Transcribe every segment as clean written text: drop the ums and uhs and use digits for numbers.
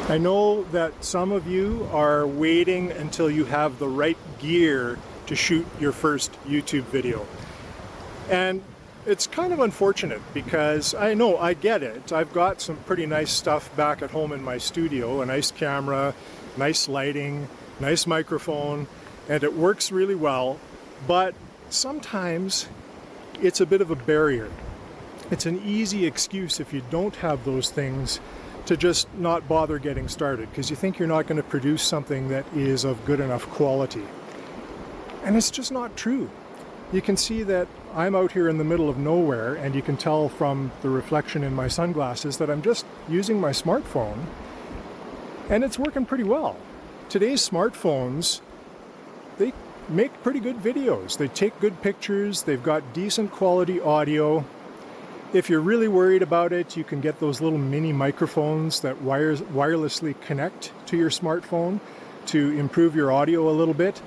I know that some of you are waiting until you have the right gear to shoot your first YouTube video. And it's kind of unfortunate because I know, I get it. I've got some pretty nice stuff back at home in my studio, a nice camera, nice lighting, nice microphone, and it works really well. But sometimes it's a bit of a barrier. It's an easy excuse if you don't have those things to just not bother getting started because you think you're not going to produce something that is of good enough quality. And it's just not true. You can see that I'm out here in the middle of nowhere, and you can tell from the reflection in my sunglasses that I'm just using my smartphone, and it's working pretty well. Today's smartphones, they make pretty good videos. They take good pictures, they've got decent quality audio. If you're really worried about it, you can get those little mini microphones that wirelessly connect to your smartphone to improve your audio a little bit.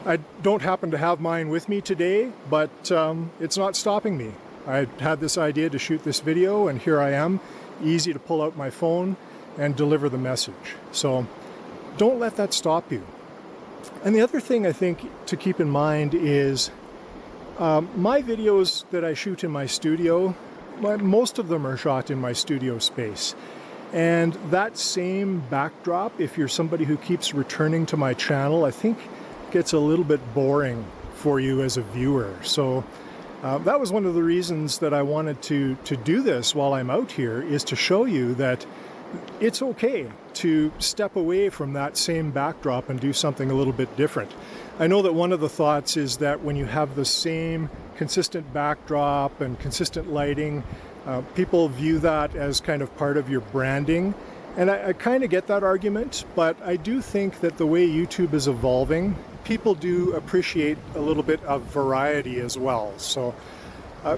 I don't happen to have mine with me today, but it's not stopping me. I had this idea to shoot this video, and here I am, easy to pull out my phone and deliver the message. So don't let that stop you. And the other thing I think to keep in mind is my videos that I shoot in my studio, most of them are shot in my studio space. And that same backdrop, if you're somebody who keeps returning to my channel, I think gets a little bit boring for you as a viewer. So that was one of the reasons that I wanted to do this while I'm out here, is to show you that it's okay to step away from that same backdrop and do something a little bit different. I know that one of the thoughts is that when you have the same consistent backdrop and consistent lighting, people view that as kind of part of your branding. And I kind of get that argument, but I do think that the way YouTube is evolving, people do appreciate a little bit of variety as well. So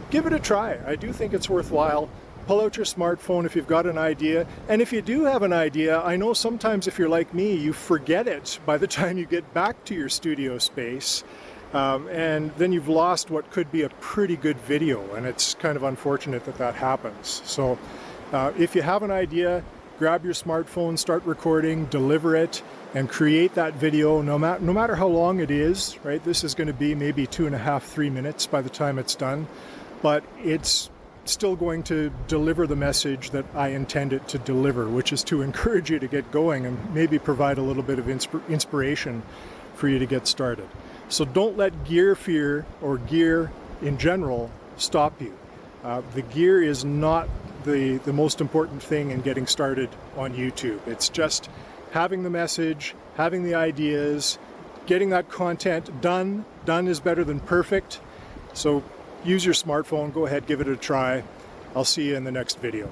give it a try. I do think it's worthwhile. Pull out your smartphone if you've got an idea. And if you do have an idea, I know sometimes if you're like me, you forget it by the time you get back to your studio space. And then you've lost what could be a pretty good video. And it's kind of unfortunate that that happens. So if you have an idea, grab your smartphone, start recording, deliver it, and create that video no matter how long it is, right? This is going to be maybe 2.5, 3 minutes by the time it's done, but it's still going to deliver the message that I intend it to deliver, which is to encourage you to get going and maybe provide a little bit of inspiration for you to get started. So don't let gear fear or gear in general stop you. The gear is not the most important thing in getting started on YouTube. It's just having the message, having the ideas, getting that content done. Done is better than perfect. So use your smartphone, go ahead, give it a try. I'll see you in the next video.